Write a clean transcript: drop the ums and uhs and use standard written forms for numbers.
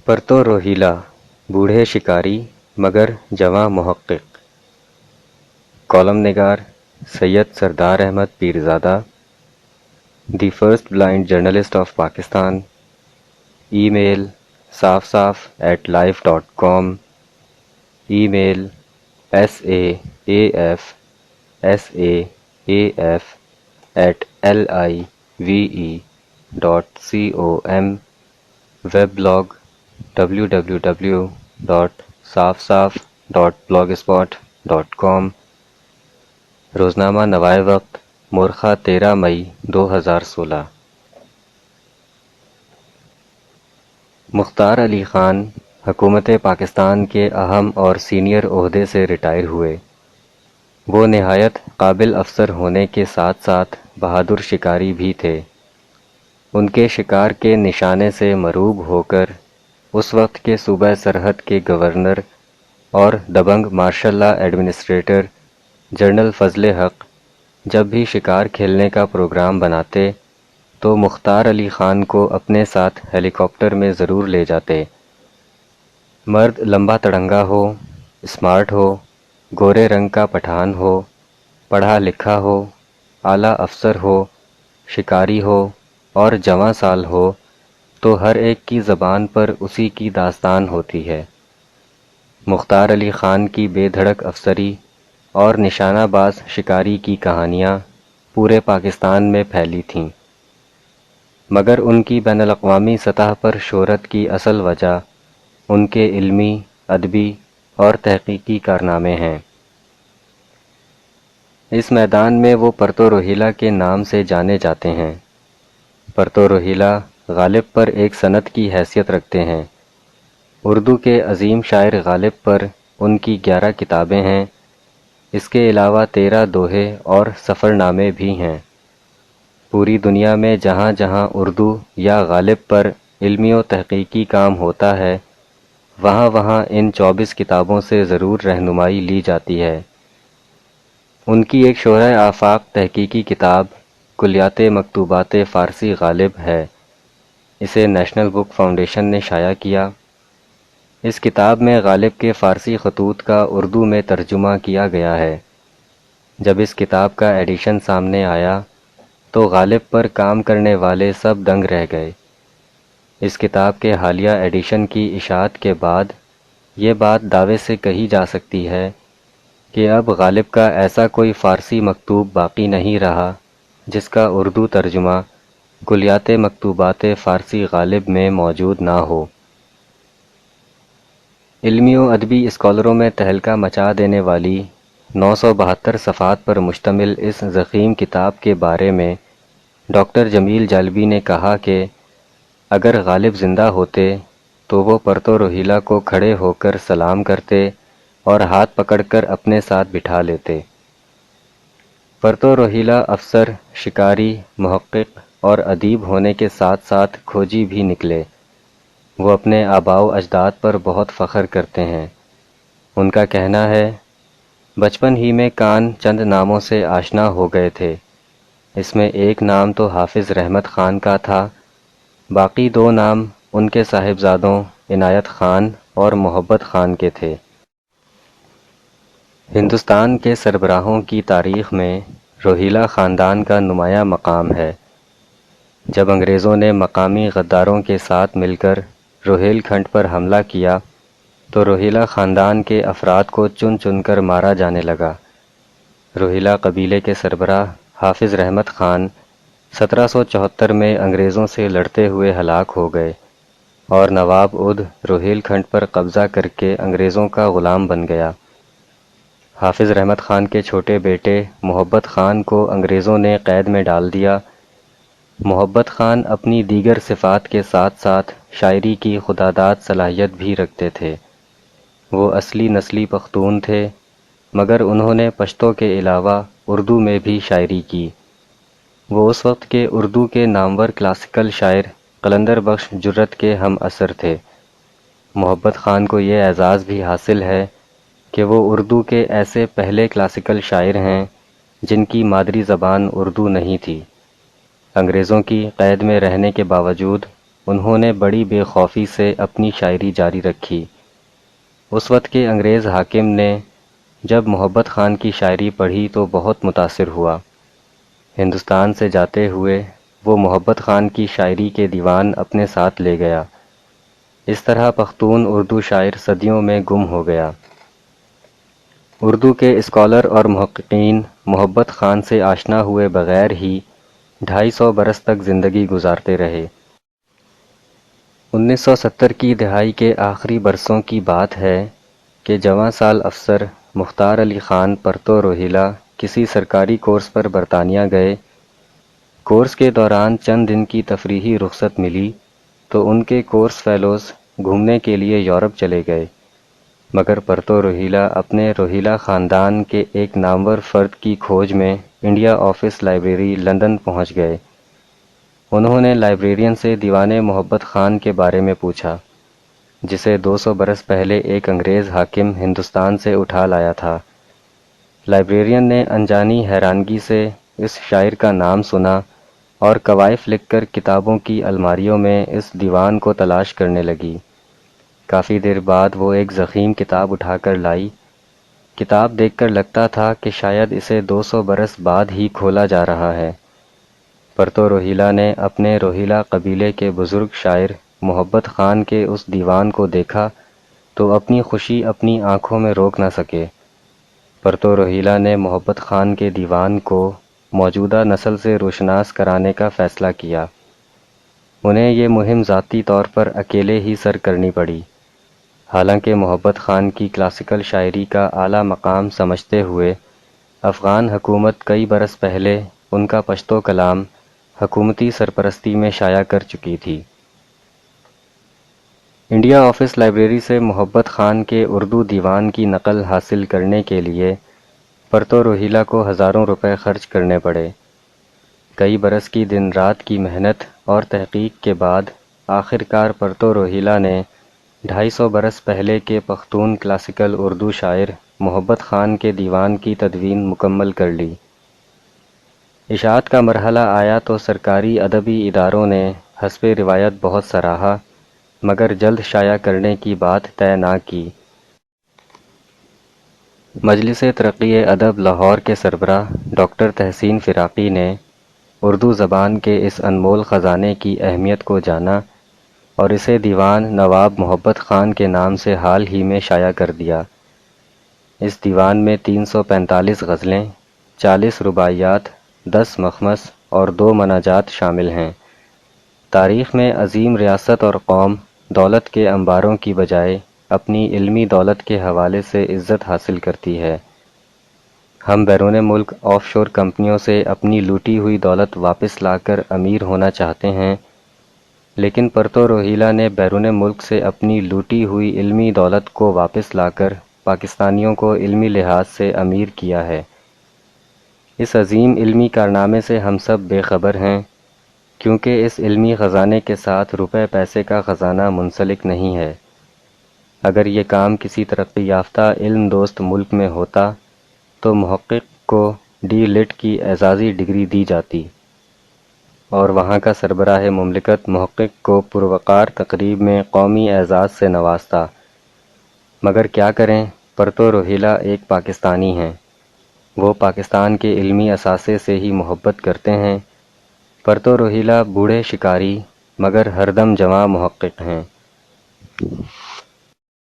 پرتو روہیلا، بوڑھے شکاری مگر جواں محقق۔ کالم نگار Syed Sardar Ahmed Pirzada, the first blind journalist of Pakistan. Email safsaf@life.com، email saafsaf@live.com، web blog www.safsaf.blogspot.com۔ روزنامہ نوائے وقت، مورخہ 13 مئی 2016۔ مختار علی خان حکومت پاکستان کے اہم اور سینئر عہدے سے ریٹائر ہوئے۔ وہ نہایت قابل افسر ہونے کے ساتھ ساتھ بہادر شکاری بھی تھے۔ ان کے شکار کے نشانے سے مرعوب ہو کر اس وقت کے صوبہ سرحد کے گورنر اور دبنگ مارشل لا ایڈمنسٹریٹر جنرل فضل حق جب بھی شکار کھیلنے کا پروگرام بناتے تو مختار علی خان کو اپنے ساتھ ہیلی کاپٹر میں ضرور لے جاتے۔ مرد لمبا تڑنگا ہو، اسمارٹ ہو، گورے رنگ کا پٹھان ہو، پڑھا لکھا ہو، اعلیٰ افسر ہو، شکاری ہو اور جواں سال ہو تو ہر ایک کی زبان پر اسی کی داستان ہوتی ہے۔ مختار علی خان کی بے دھڑک افسری اور نشانہ باز شکاری کی کہانیاں پورے پاکستان میں پھیلی تھیں، مگر ان کی بین الاقوامی سطح پر شہرت کی اصل وجہ ان کے علمی، ادبی اور تحقیقی کارنامے ہیں۔ اس میدان میں وہ پرتو روہیلا کے نام سے جانے جاتے ہیں۔ پرتو روہیلا غالب پر ایک سند کی حیثیت رکھتے ہیں۔ اردو کے عظیم شاعر غالب پر ان کی 11 کتابیں ہیں۔ اس کے علاوہ 13 دوہے اور سفر نامے بھی ہیں۔ پوری دنیا میں جہاں جہاں اردو یا غالب پر علمی و تحقیقی کام ہوتا ہے وہاں وہاں ان 24 کتابوں سے ضرور رہنمائی لی جاتی ہے۔ ان کی ایک شہرۂ آفاق تحقیقی کتاب کلیات مکتوبات فارسی غالب ہے۔ اسے نیشنل بک فاؤنڈیشن نے شائع کیا۔ اس کتاب میں غالب کے فارسی خطوط کا اردو میں ترجمہ کیا گیا ہے۔ جب اس کتاب کا ایڈیشن سامنے آیا تو غالب پر کام کرنے والے سب دنگ رہ گئے۔ اس کتاب کے حالیہ ایڈیشن کی اشاعت کے بعد یہ بات دعوے سے کہی جا سکتی ہے کہ اب غالب کا ایسا کوئی فارسی مکتوب باقی نہیں رہا جس کا اردو ترجمہ کلیات مکتوبات فارسی غالب میں موجود نہ ہو۔ علمی و ادبی اسکالروں میں تہلکہ مچا دینے والی 972 صفحات پر مشتمل اس ضخیم کتاب کے بارے میں ڈاکٹر جمیل جالبی نے کہا کہ اگر غالب زندہ ہوتے تو وہ پرتو روہیلا کو کھڑے ہو کر سلام کرتے اور ہاتھ پکڑ کر اپنے ساتھ بٹھا لیتے۔ پرتو روہیلا افسر، شکاری، محقق اور ادیب ہونے کے ساتھ ساتھ کھوجی بھی نکلے۔ وہ اپنے آباء و اجداد پر بہت فخر کرتے ہیں۔ ان کا کہنا ہے، بچپن ہی میں کان چند ناموں سے آشنا ہو گئے تھے۔ اس میں ایک نام تو حافظ رحمت خان کا تھا، باقی 2 نام ان کے صاحبزادوں عنایت خان اور محبت خان کے تھے۔ ہندوستان کے سربراہوں کی تاریخ میں روہیلا خاندان کا نمایاں مقام ہے۔ جب انگریزوں نے مقامی غداروں کے ساتھ مل کر روہیل کھنڈ پر حملہ کیا تو روہیلا خاندان کے افراد کو چن چن کر مارا جانے لگا۔ روہیلا قبیلے کے سربراہ حافظ رحمت خان 1774 میں انگریزوں سے لڑتے ہوئے ہلاک ہو گئے اور نواب اودھ روہیل کھنڈ پر قبضہ کر کے انگریزوں کا غلام بن گیا۔ حافظ رحمت خان کے چھوٹے بیٹے محبت خان کو انگریزوں نے قید میں ڈال دیا۔ محبت خان اپنی دیگر صفات کے ساتھ ساتھ شاعری کی خداداد صلاحیت بھی رکھتے تھے۔ وہ اصلی نسلی پختون تھے، مگر انہوں نے پشتو کے علاوہ اردو میں بھی شاعری کی۔ وہ اس وقت کے اردو کے نامور کلاسیکل شاعر قلندر بخش جرت کے ہم عصر تھے۔ محبت خان کو یہ اعزاز بھی حاصل ہے کہ وہ اردو کے ایسے پہلے کلاسیکل شاعر ہیں جن کی مادری زبان اردو نہیں تھی۔ انگریزوں کی قید میں رہنے کے باوجود انہوں نے بڑی بے خوفی سے اپنی شاعری جاری رکھی۔ اس وقت کے انگریز حاکم نے جب محبت خان کی شاعری پڑھی تو بہت متاثر ہوا۔ ہندوستان سے جاتے ہوئے وہ محبت خان کی شاعری کے دیوان اپنے ساتھ لے گیا۔ اس طرح پختون اردو شاعر صدیوں میں گم ہو گیا۔ اردو کے اسکالر اور محققین محبت خان سے آشنا ہوئے بغیر ہی 250 برس تک زندگی گزارتے رہے۔ 1970 کی دہائی کے آخری برسوں کی بات ہے کہ جواں سال افسر مختار علی خان پرتو روہیلا کسی سرکاری کورس پر برطانیہ گئے۔ کورس کے دوران چند دن کی تفریحی رخصت ملی تو ان کے کورس فیلوز گھومنے کے لیے یورپ چلے گئے، مگر پرتو روہیلا اپنے روہیلا خاندان کے ایک نامور فرد کی کھوج میں انڈیا آفس لائبریری لندن پہنچ گئے۔ انہوں نے لائبریرین سے دیوان محبت خان کے بارے میں پوچھا، جسے 200 برس پہلے ایک انگریز حاکم ہندوستان سے اٹھا لایا تھا۔ لائبریرین نے انجانی حیرانگی سے اس شاعر کا نام سنا اور کوائف لکھ کر کتابوں کی الماریوں میں اس دیوان کو تلاش کرنے لگی۔ کافی دیر بعد وہ ایک ضخیم کتاب اٹھا کر لائی۔ کتاب دیکھ کر لگتا تھا کہ شاید اسے 200 برس بعد ہی کھولا جا رہا ہے۔ پرتو روہیلا نے اپنے روہیلا قبیلے کے بزرگ شاعر محبت خان کے اس دیوان کو دیکھا تو اپنی خوشی اپنی آنکھوں میں روک نہ سکے۔ پرتو روہیلا نے محبت خان کے دیوان کو موجودہ نسل سے روشناس کرانے کا فیصلہ کیا۔ انہیں یہ مہم ذاتی طور پر اکیلے ہی سر کرنی پڑی۔ حالانکہ محبت خان کی کلاسیکل شاعری کا اعلیٰ مقام سمجھتے ہوئے افغان حکومت کئی برس پہلے ان کا پشتو کلام حکومتی سرپرستی میں شائع کر چکی تھی۔ انڈیا آفس لائبریری سے محبت خان کے اردو دیوان کی نقل حاصل کرنے کے لیے پرتو روہیلا کو ہزاروں روپے خرچ کرنے پڑے۔ کئی برس کی دن رات کی محنت اور تحقیق کے بعد آخرکار پرتو روہیلا نے 250 برس پہلے کے پختون کلاسیکل اردو شاعر محبت خان کے دیوان کی تدوین مکمل کر لی۔ اشاعت کا مرحلہ آیا تو سرکاری ادبی اداروں نے حسب روایت بہت سراہا، مگر جلد شائع کرنے کی بات طے نہ کی۔ مجلس ترقی ادب لاہور کے سربراہ ڈاکٹر تحسین فراقی نے اردو زبان کے اس انمول خزانے کی اہمیت کو جانا اور اسے دیوان نواب محبت خان کے نام سے حال ہی میں شائع کر دیا۔ اس دیوان میں 345 غزلیں، 40 رباعیات، 10 مخمص اور 2 مناجات شامل ہیں۔ تاریخ میں عظیم ریاست اور قوم دولت کے انباروں کی بجائے اپنی علمی دولت کے حوالے سے عزت حاصل کرتی ہے۔ ہم بیرون ملک آف شور کمپنیوں سے اپنی لوٹی ہوئی دولت واپس لا کر امیر ہونا چاہتے ہیں، لیکن پرتو روہیلا نے بیرون ملک سے اپنی لوٹی ہوئی علمی دولت کو واپس لا کر پاکستانیوں کو علمی لحاظ سے امیر کیا ہے۔ اس عظیم علمی کارنامے سے ہم سب بے خبر ہیں، کیونکہ اس علمی خزانے کے ساتھ روپے پیسے کا خزانہ منسلک نہیں ہے۔ اگر یہ کام کسی ترقی یافتہ علم دوست ملک میں ہوتا تو محقق کو ڈی لٹ کی اعزازی ڈگری دی جاتی اور وہاں کا سربراہ مملکت محقق کو پروقار تقریب میں قومی اعزاز سے نوازتا۔ مگر کیا کریں، پرتو روہیلا ایک پاکستانی ہیں۔ وہ پاکستان کے علمی اثاثے سے ہی محبت کرتے ہیں۔ پرتو روہیلا بوڑھے شکاری مگر ہر دم جواں محقق ہیں۔